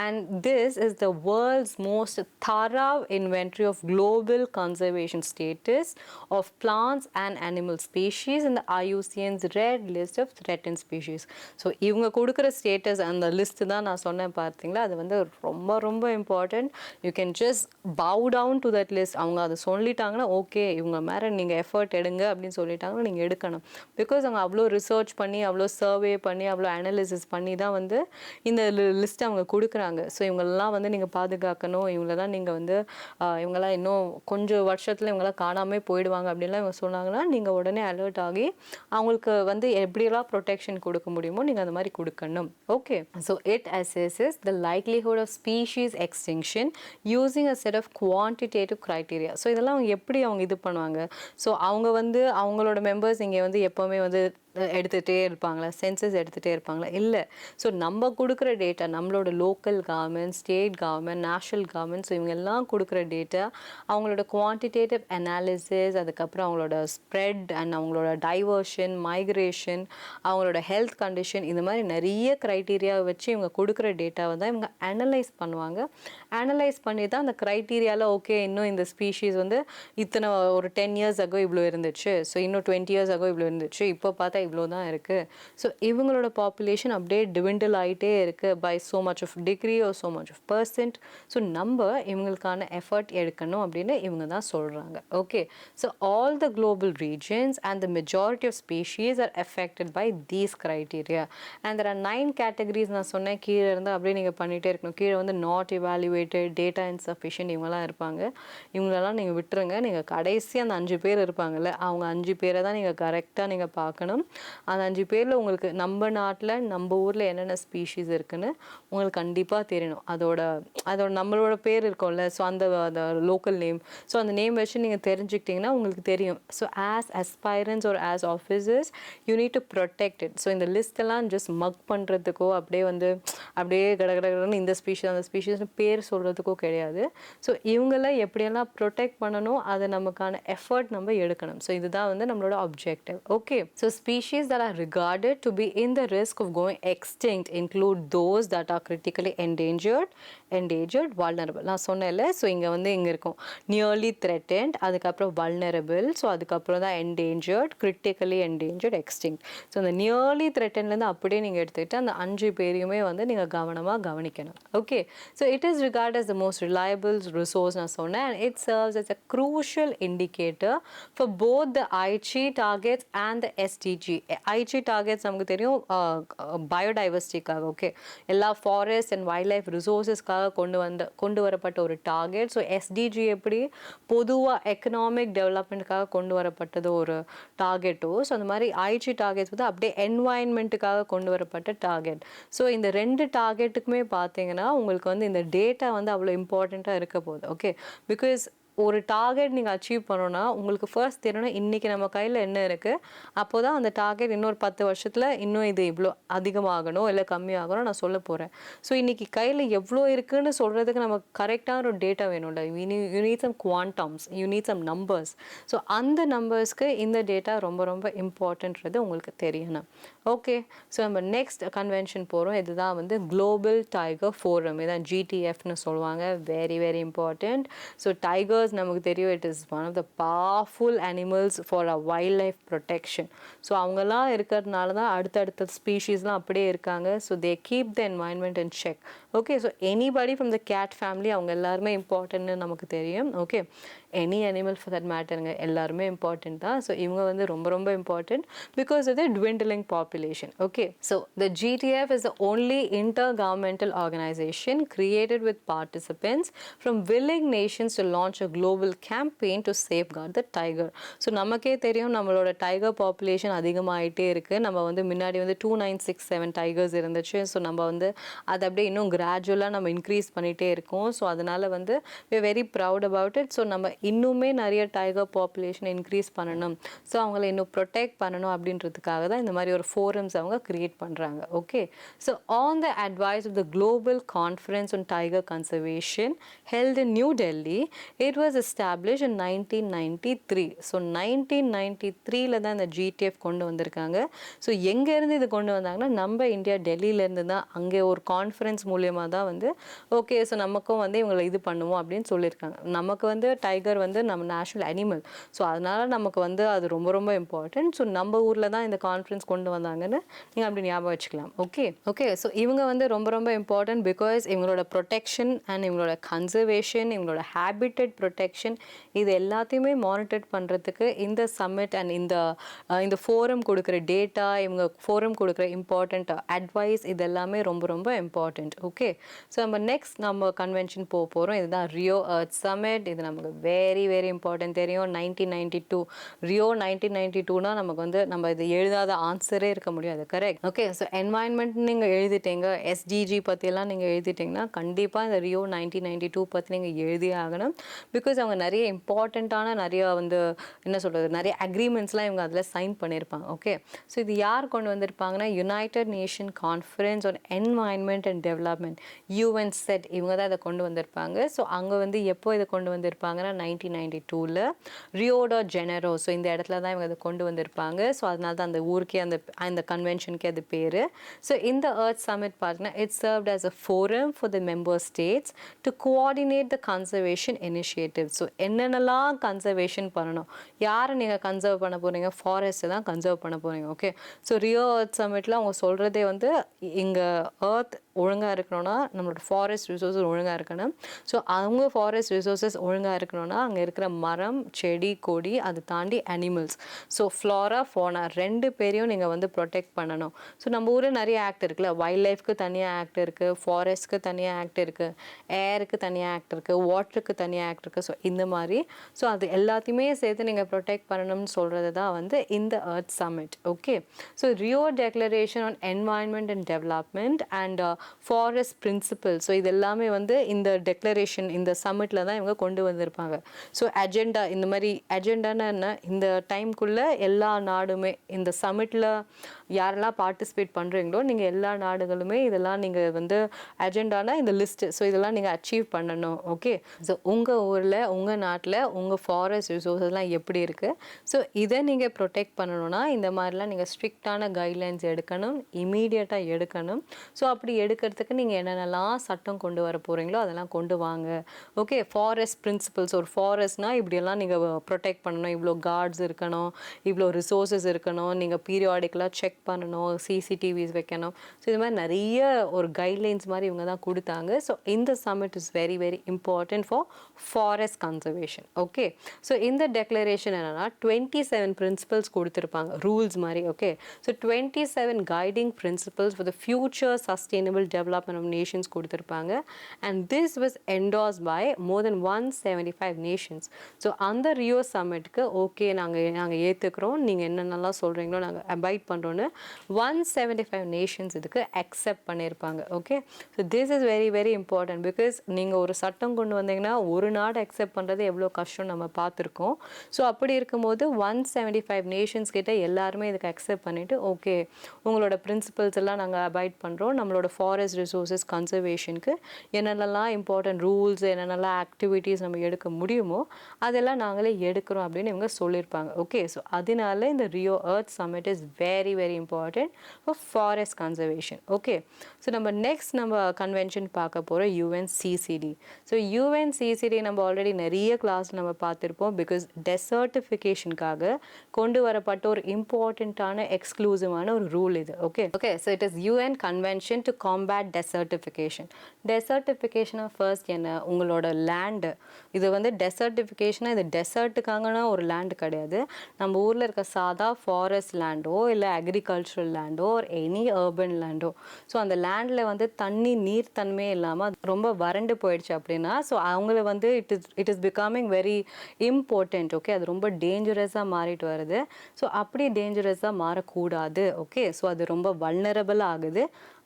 And this is the world's most thorough inventory of global conservation status of plants and animal species in the IUCN's red list of threatened species. So இவங்க கொடுக்குற ஸ்டேட்டஸ் அந்த லிஸ்ட்டு தான் நான் சொன்னேன் பார்த்தீங்களா, அது வந்து ரொம்ப ரொம்ப இம்பார்ட்டண்ட். You can just bow down to that list. அவங்க அதை சொல்லிட்டாங்கன்னா ஓகே இவங்க மேலே நீங்கள் எஃபர்ட் எடுங்க அப்படின்னு சொல்லிட்டாங்கன்னா நீங்கள் எடுக்கணும். பிகாஸ் அவங்க அவ்வளோ ரிசர்ச் பண்ணி அவ்வளோ சர்வே பண்ணி அவ்வளோ அனாலிசிஸ் பண்ணி தான் வந்து இந்த லிஸ்ட் அவங்க கொடுக்குறாங்க. ஸோ இவங்களெல்லாம் வந்து நீங்கள் பாதுகாக்கணும், இவங்களெல்லாம் நீங்கள் வந்து இவங்கெல்லாம் இன்னும் கொஞ்சம் வருஷத்தில் இவங்கெல்லாம் காணாமல் போயிடுவாங்க அப்படின்லாம் இவங்க சொன்னாங்க. வந்தாங்கன்னா நீங்கள் உடனே அலர்ட் ஆகி அவங்களுக்கு வந்து எப்படியெல்லாம் ப்ரொடெக்ஷன் கொடுக்க முடியுமோ நீங்கள் அந்த மாதிரி கொடுக்கணும். Okay, so it assesses the likelihood of species extinction using a set of quantitative criteria. So இதெல்லாம் அவங்க எப்படி அவங்க இது பண்ணுவாங்க? ஸோ அவங்க வந்து அவங்களோட மெம்பர்ஸ் இங்கே வந்து எப்போவுமே வந்து எடுத்துகிட்டே இருப்பாங்களா, சென்சஸ் எடுத்துகிட்டே இருப்பாங்களா? இல்லை. ஸோ நம்ம கொடுக்குற டேட்டா, நம்மளோட local government, state government, national government, so இவங்கெல்லாம் கொடுக்குற டேட்டா அவங்களோட குவான்டிடேட்டிவ் அனாலிசிஸ், அதுக்கப்புறம் அவங்களோட ஸ்ப்ரெட் அண்ட் அவங்களோட டைவர்ஷன், மைக்ரேஷன், அவங்களோட ஹெல்த் கண்டிஷன், இந்த மாதிரி நிறைய க்ரைட்டீரியாவை வச்சு இவங்க கொடுக்குற டேட்டாவை தான் இவங்க அனலைஸ் பண்ணுவாங்க. அனலைஸ் பண்ணி தான் அந்த க்ரைட்டீரியாவில் ஓகே இன்னும் இந்த ஸ்பீஷீஸ் வந்து இத்தனை ஒரு 10 years ago இவ்வளோ இருந்துச்சு, ஸோ இன்னும் 20 years ago இவ்வளோ இருந்துச்சு, இப்போ பார்த்தா இவ்வளோ தான் இருக்குது. ஸோ இவங்களோட பாப்புலேஷன் அப்படியே டிவிண்டில் ஆகிட்டே இருக்குது by so much of degree or so much of percent. So நம்ம இவங்களுக்கான எஃபர்ட் எடுக்கணும் அப்படின்னு இவங்க தான் சொல்கிறாங்க. Okay, so all the global regions and the majority of species are affected by these criteria. And there are 9 categories நான் சொன்னேன். கீழே இருந்து அப்படியே நீங்கள் பண்ணிகிட்டே இருக்கணும். கீழே வந்து நாட் இவாலுவேட்டட், டேட்டா இன்சஃபிஷியன்ட், இவங்கெல்லாம் இருப்பாங்க. இவங்களெல்லாம் நீங்கள் விட்டுருங்க. நீங்கள் கடைசி அந்த 5 பேர் இருப்பாங்கல்ல, அவங்க 5 பேரை தான் நீங்கள் கரெக்டாக நீங்கள் பார்க்கணும். அந்த 5 பேரில் உங்களுக்கு நம்ம நாட்டில் நம்ம ஊரில் என்னென்ன ஸ்பீஷீஸ் இருக்குன்னு உங்களுக்கு கண்டிப்பாக தெரியணும். அதோட நம்மளோட பேர் இருக்கும்ல, ஸோ அந்த லோக்கல் நேம், ஸோ அந்த நேம் வச்சு நீங்கள் தெரிஞ்சுக்கிட்டிங்கன்னா உங்களுக்கு தெரியும். ஸோ ஆஸ் அஸ்பைரன்ஸ் ஒரு as officers you need to protect it. So இந்த லிஸ்ட்டெல்லாம் ஜஸ்ட் மக் பண்ணுறதுக்கோ அப்படியே வந்து அப்படியே கடகடன்னு இந்த ஸ்பீஷீஸ் அந்த ஸ்பீஷீஸ்னு பேர் சொல்கிறதுக்கோ கிடையாது. ஸோ இவங்களாம் எப்படியெல்லாம் ப்ரொடெக்ட் பண்ணணும், அதை நமக்கான எஃபர்ட் நம்ம எடுக்கணும். ஸோ இதுதான் வந்து நம்மளோட objective. Okay, so species that are regarded to be in the risk of going extinct include those that are critically endangered, vulnerable. நான் சொன்னேன்ல, ஸோ இங்கே வந்து இங்கே இருக்கும் நியர்லி threatened, அதுக்கப்புறம் vulnerable, ஸோ அதுக்கப்புறம் தான் endangered, critically endangered, extinct. So அந்த நியர்லி த்ரெட்டன்லேருந்து அப்படியே நீங்கள் எடுத்துக்கிட்டு அந்த 5 பேரையுமே வந்து நீங்கள் கவனமாக கவனிக்கணும். Okay, so it is regarded as the most reliable resource நான் சொன்னேன், and it serves as a crucial indicator for both the Aichi targets and the SDG. IG targets நமக்கு தெரியும் பயோடைவர்சிட்டிக்காக. ஓகே, எல்லா ஃபாரஸ்ட் அண்ட் வைல்ட் லைஃப் ரிசோர்ஸஸ்க்காக கொண்டு வரப்பட்ட ஒரு டார்கெட். ஸோ எஸ்டிஜி எப்படி பொதுவாக எக்கனாமிக் டெவலப்மெண்ட்டுக்காக கொண்டு வரப்பட்டது ஒரு டார்கெட்டோ, ஸோ அந்த மாதிரி ஐஜி டார்கெட்ஸ் வந்து அப்படியே என்வாயன்மெண்ட்டுக்காக கொண்டு வரப்பட்ட டார்கெட். ஸோ இந்த 2 டார்கெட்டுக்குமே பார்த்தீங்கன்னா உங்களுக்கு வந்து இந்த டேட்டா வந்து அவ்வளோ இம்பார்ட்டண்ட்டாக இருக்க போகுது. ஓகே, பிகாஸ் ஒரு டார்கெட் நீங்கள் அச்சீவ் பண்ணணும்னா உங்களுக்கு ஃபர்ஸ்ட் தெரியணும் இன்றைக்கி நம்ம கையில் என்ன இருக்குது, அப்போ தான் அந்த டார்கெட் இன்னொரு 10 வருஷத்தில் இன்னும் இது இவ்வளோ அதிகமாகணும் இல்லை கம்மியாகணும் நான் சொல்ல போகிறேன். ஸோ இன்றைக்கி கையில் எவ்வளோ இருக்குதுன்னு சொல்கிறதுக்கு நமக்கு கரெக்டான ஒரு டேட்டா வேணும்ல. You need some quantums, you need some numbers. So அந்த நம்பர்ஸ்க்கு இந்த டேட்டா ரொம்ப ரொம்ப இம்பார்ட்டன்றது உங்களுக்கு தெரியணும். ஓகே, ஸோ நம்ம நெக்ஸ்ட் கன்வென்ஷன் போகிறோம். இதுதான் வந்து குளோபல் டைகர் ஃபோரம், இதான் GTFன்னு சொல்லுவாங்க. Very very important. So tiger நமக்கு தெரியும் it is one of the powerful animals for a wild life protection. So அவங்கெல்லாம் இருக்கிறதுனால தான் அடுத்தடுத்த ஸ்பீஷீஸ்லாம் அப்படியே இருக்காங்க. So they keep the environment in check. Okay, so anybody from the cat family அவங்க எல்லாருமே இம்பார்ட்டன்ட்னு நமக்கு தெரியும். Okay, any animal for that மேட்டருங்க எல்லாருமே இம்பார்ட்டன்ட் தான். ஸோ இவங்க வந்து ரொம்ப ரொம்ப important because of the dwindling population. Okay, so the GTF is the only intergovernmental organization created with participants from willing nations to launch a global campaign to safeguard the tiger. So நமக்கே தெரியும் நம்மளோட டைகர் பாப்புலேஷன் அதிகமாகிட்டே இருக்குது. நம்ம வந்து முன்னாடி வந்து 2967 டைகர்ஸ் இருந்துச்சு. ஸோ நம்ம வந்து அதை அப்படியே இன்னும் கிராஜுவலாக நம்ம இன்க்ரீஸ் பண்ணிகிட்டே இருக்கோம். ஸோ அதனால் வந்து we are very proud about it. So நம்ம இன்னுமே நிறைய டைகர் பாப்புலேஷன் இன்க்ரீஸ் பண்ணணும், ஸோ அவங்கள இன்னும் ப்ரொடெக்ட் பண்ணணும் அப்படின்றதுக்காக தான் இந்த மாதிரி ஒரு ஃபோரம்ஸ் அவங்க கிரியேட் பண்ணுறாங்க. Okay, so on the advice of the global conference on tiger conservation held in New Delhi, it was establish in 1993. So 1993 தான் இந்த GTF கொண்டு வந்திருக்காங்க. ஸோ எங்கேருந்து இது கொண்டு வந்தாங்கன்னா நம்ம இந்தியா டெல்லியிலேருந்து தான். அங்கே ஒரு கான்ஃபரன்ஸ் மூலியமாக தான் வந்து ஓகே ஸோ நமக்கும் வந்து இவங்களை இது பண்ணுவோம் அப்படின்னு சொல்லியிருக்காங்க. நமக்கு வந்து டைகர் வந்து நம்ம நேஷனல் அனிமல், ஸோ அதனால் நமக்கு வந்து அது ரொம்ப ரொம்ப இம்பார்ட்டன்ட். ஸோ நம்ம ஊரில் தான் இந்த கான்ஃபரன்ஸ் கொண்டு வந்தாங்கன்னு நீங்கள் அப்படி ஞாபகம் வச்சுக்கலாம். ஓகே ஓகே ஸோ இவங்க வந்து ரொம்ப ரொம்ப இம்பார்ட்டன்ட் பிகாஸ் இவங்களோட ப்ரொடெக்ஷன் அண்ட் இவங்களோட கன்சர்வேஷன், இவங்களோட ஹேபிட்டட் ப்ரொடெக்ஷன் இது எல்லாத்தையுமே மானிட்டர் பண்ணுறதுக்கு இந்த சம்மிட் அண்ட் இந்த ஃபோரம் கொடுக்குற டேட்டா, இவங்க ஃபோரம் கொடுக்குற இம்பார்ட்டண்ட் அட்வைஸ் இது எல்லாமே ரொம்ப ரொம்ப இம்பார்ட்டன்ட். Okay, okay. ஸோ நம்ம நெக்ஸ்ட் நம்ம கன்வென்ஷன் போக போகிறோம். இதுதான் ரியோ எர்த் சமிட். இது நமக்கு வெரி வெரி இம்பார்ட்டன்ட் தெரியும். 1992 ரியோ 1992னா நமக்கு வந்து நம்ம இது எழுதாத ஆன்சரே இருக்க முடியாது. கரெக்ட். ஓகே. ஸோ என்வாயன்மெண்ட் நீங்கள் எழுதிட்டீங்க, எஸ்டிஜி பற்றியெல்லாம் நீங்கள் எழுதிட்டிங்கன்னா கண்டிப்பாக இந்த ரியோ 1992 பற்றி நீங்கள் எழுதியே ஆகணும். பிகாஸ் அவங்க நிறைய இம்பார்ட்டண்ட்டான நிறைய வந்து என்ன சொல்கிறது, நிறைய அக்ரிமெண்ட்ஸ்லாம் இவங்க அதில் சைன் பண்ணியிருப்பாங்க. ஓகே. ஸோ இது யார் கொண்டு வந்திருப்பாங்கன்னா united nation conference on environment and development, UNCCD, இவங்க தான் இதை கொண்டு வந்திருப்பாங்க. ஸோ அங்கே வந்து எப்போ இதை கொண்டு வந்திருப்பாங்கன்னா 1992ல் ரியோடோ ஜெனரோ, ஸோ இந்த இடத்துல தான் இவங்க இதை கொண்டு வந்திருப்பாங்க. ஸோ அதனால தான் அந்த ஊருக்கே அந்த கன்வென்ஷனுக்கே அது பேர். ஸோ இந்த எர்த் சமிட் பார்த்தீங்கன்னா it served as a forum for the member states to coordinate the conservation initiative. So என்னென்னலாம் கன்சர்வேஷன் பண்ணணும், யாரை நீங்கள் கன்சர்வ் பண்ண போகிறீங்க, ஃபாரஸ்ட்டை தான் கன்சர்வ் பண்ண போகிறீங்க. ஓகே. ஸோ ரியோ எர்த் சமிட்டில் அவங்க சொல்கிறதே வந்து இங்கே எர்த் ஒழுங்காக இருக்கணும்னா நம்மளோட ஃபாரஸ்ட் ரிசோர்ஸஸ் ஒழுங்காக இருக்கணும். ஸோ அவங்க ஃபாரஸ்ட் ரிசோர்ஸஸ் ஒழுங்காக இருக்கணும்னா அங்கே இருக்கிற மரம், செடி, கொடி, அதை தாண்டி அனிமல்ஸ், ஸோ ஃப்ளோரா ஃபோனா ரெண்டு பேரையும் நீங்கள் வந்து ப்ரொடெக்ட் பண்ணணும். ஸோ நம்ம ஊரில் நிறைய ஆக்ட் இருக்குல்ல, வைல்ட் லைஃப்க்கு தனியாக ஆக்ட் இருக்குது, ஃபாரஸ்ட்க்கு தனியாக ஆக்ட் இருக்குது, ஏருக்கு தனியாக ஆக்ட் இருக்குது, வாட்டருக்கு தனியாக ஆக்ட் இருக்குது. ஸோ இந்த மாதிரி ஸோ அது எல்லாத்தையுமே சேர்த்து நீங்கள் ப்ரொடெக்ட் பண்ணணும்னு சொல்கிறது தான் வந்து இந்த earth summit. Okay. So Rio declaration on environment and development and forest principle, so இது எல்லாமே வந்து இந்த டெக்ளரேஷன் இந்த சமிட்டில் தான் இவங்க கொண்டு வந்திருப்பாங்க. ஸோ அஜெண்டா, இந்த மாதிரி அஜெண்டானா என்ன, இந்த டைம்குள்ளே எல்லா நாடுமே இந்த சமிட்டில் யாரெல்லாம் பார்ட்டிசிபேட் பண்ணுறீங்களோ நீங்கள் எல்லா நாடுகளுமே இதெல்லாம் நீங்கள் வந்து அஜெண்டானா இந்த லிஸ்ட்டு, ஸோ இதெல்லாம் நீங்கள் அச்சீவ் பண்ணணும். ஓகே. ஸோ உங்கள் ஊரில் உங்கள் நாட்டில் உங்கள் ஃபாரஸ்ட் ரிசோர்ஸஸ்லாம் எப்படி இருக்குது, ஸோ இதை நீங்கள் ப்ரொடெக்ட் பண்ணணும்னா இந்த மாதிரிலாம் நீங்கள் ஸ்ட்ரிக்டான கைட்லைன்ஸ் எடுக்கணும், இமீடியட்டாக எடுக்கணும். ஸோ அப்படி எடுக்கிறதுக்கு நீங்கள் என்னென்னலாம் சட்டம் கொண்டு வர போகிறீங்களோ அதெல்லாம் கொண்டு வாங்க. ஓகே. ஃபாரஸ்ட் பிரின்சிபல்ஸ், ஒரு ஃபாரஸ்ட்னால் இப்படியெல்லாம் நீங்கள் ப்ரொடெக்ட் பண்ணணும், இவ்வளோ கார்ட்ஸ் இருக்கணும், இவ்வளோ ரிசோர்ஸஸ் இருக்கணும், நீங்கள் பீரியாடிக்கலாக செக் பண்ணணும், சிசிடிவிஸ் வைக்கணும். ஸோ இது மாதிரி நிறைய ஒரு கைட்லைன்ஸ் மாதிரி இவங்க தான் கொடுத்தாங்க. ஸோ இந்த summit is very very important for forest conservation. Okay. So இந்த டெக்ளரேஷன் என்னென்னா 27 பிரின்சிபல்ஸ் கொடுத்துருப்பாங்க, ரூல்ஸ் மாதிரி. Okay. So 27 guiding principles for the future sustainable development of nations கொடுத்துருப்பாங்க. And this was endorsed by more than 175 nations. So அந்த ரியோ சமிட்க்கு ஓகே நாங்கள் ஏற்றுக்கிறோம், நீங்கள் என்னென்னலாம் சொல்கிறீங்களோ நாங்கள் அபைட் பண்ணுறோன்னு 175 நேஷன்ஸ் இதுக்கு அக்செப்ட் பண்ணியிருப்பாங்க. Okay. So this is very very important because நீங்கள் ஒரு சட்டம் கொண்டு வந்தீங்கன்னா ஒரு நாடு அக்செப்ட் பண்ணுறது எவ்வளோ கஷ்டம் நம்ம பார்த்துருக்கோம். ஸோ அப்படி இருக்கும்போது 175 நேஷன்ஸ் கிட்ட எல்லாருமே இதுக்கு அக்செப்ட் பண்ணிவிட்டு ஓகே உங்களோட பிரின்சிபல்ஸ் எல்லாம் நாங்கள் அபைட் பண்ணுறோம், நம்மளோட ஃபாரஸ்ட் ரிசோர்ஸஸ் கன்சர்வேஷனுக்கு என்னென்னலாம் இம்பார்ட்டன்ட் ரூல்ஸ், என்னென்னலாம் ஆக்டிவிட்டீஸ் நம்ம எடுக்க முடியுமோ அதெல்லாம் நாங்களே எடுக்கிறோம் அப்படின்னு இவங்க சொல்லியிருப்பாங்க. ஓகே. ஸோ அதனால இந்த Rio earth submit is very very important for forest conservation. Okay. So நம்ம நெக்ஸ்ட் நம்ம கன்வென்ஷன் பார்க்க போகிற UNCCD. ஸோ UNCCD நம்ம ஆல்ரெடி நிறைய கிளாஸ் நம்ம பார்த்துருப்போம் பிகாஸ் டெசர்டிஃபிகேஷனுக்காக கொண்டு வரப்பட்ட ஒரு இம்பார்ட்டண்ட்டான எக்ஸ்க்ளூசிவான ஒரு ரூல் இது. Okay. Okay. So it is UN Convention to Combat Desertification. டெசர்டிஃபிகேஷனாக ஃபர்ஸ்ட் என்ன, உங்களோட லேண்டு, இது வந்து டெசர்டிஃபிகேஷனாக இது டெசர்ட்டுக்காகனா ஒரு லேண்டு கிடையாது, நம்ம ஊரில் இருக்க சாதா ஃபாரஸ்ட் லேண்டோ இல்லை அக்ரிகல்ச்சரல் லேண்டோ ஒரு எனி அர்பன் லேண்டோ, ஸோ அந்த லேண்டில் வந்து நீர் தன்மையே இல்லாமல் ரொம்ப வறண்டு போயிடுச்சு அப்படின்னா ஸோ அவங்கள வந்து it is becoming very important. Okay. அது ரொம்ப டேஞ்சரஸாக மாறிட்டு வருது. ஸோ அப்படி டேஞ்சரஸாக மாறக்கூடாது. ஓகே. ஸோ அது ரொம்ப வல்னரபிள் ஆகுது,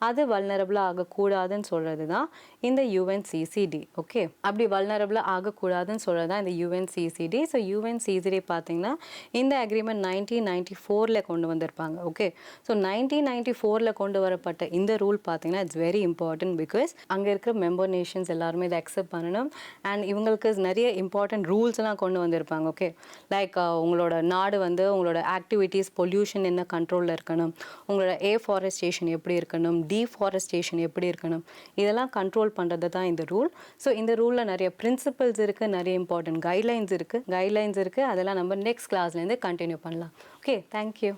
அது வல்னரபிளாக ஆகக்கூடாதுன்னு சொல்கிறது தான் இந்த UNCCD. ஓகே. அப்படி வல்னரபிளாக ஆகக்கூடாதுன்னு சொல்கிறது தான் இந்த UNCCD. ஸோ UNCCD பார்த்தீங்கன்னா இந்த அக்ரிமெண்ட் 1994 கொண்டு வந்திருப்பாங்க. ஓகே. ஸோ 1994 கொண்டு வரப்பட்ட இந்த ரூல் பார்த்தீங்கன்னா இட்ஸ் வெரி இம்பார்ட்டன்ட் பிகாஸ் அங்கே இருக்கிற மெம்பர் நேஷன்ஸ் எல்லாருமே இதை அக்செப்ட் பண்ணணும். அண்ட் இவங்களுக்கு நிறைய இம்பார்ட்டன்ட் ரூல்ஸ்லாம் கொண்டு வந்திருப்பாங்க. ஓகே. லைக் உங்களோட நாடு வந்து உங்களோட ஆக்டிவிட்டீஸ், பொல்யூஷன் என்ன கண்ட்ரோலில் இருக்கணும், உங்களோட ஃபாரஸ்டேஷன் எப்படி இருக்கணும், டீஃபாரஸ்டேஷன் எப்படி இருக்கணும், இதெல்லாம் கண்ட்ரோல் பண்ணுறது தான் இந்த ரூல். ஸோ இந்த ரூலில் நிறைய பிரின்சிபல்ஸ் இருக்குது, நிறைய இம்பார்ட்டன்ட் கைட்லைன்ஸ் இருக்குது, அதெல்லாம் நம்ம நெக்ஸ்ட் கிளாஸ்லேருந்து கண்டினியூ பண்ணலாம். ஓகே. தேங்க்யூ.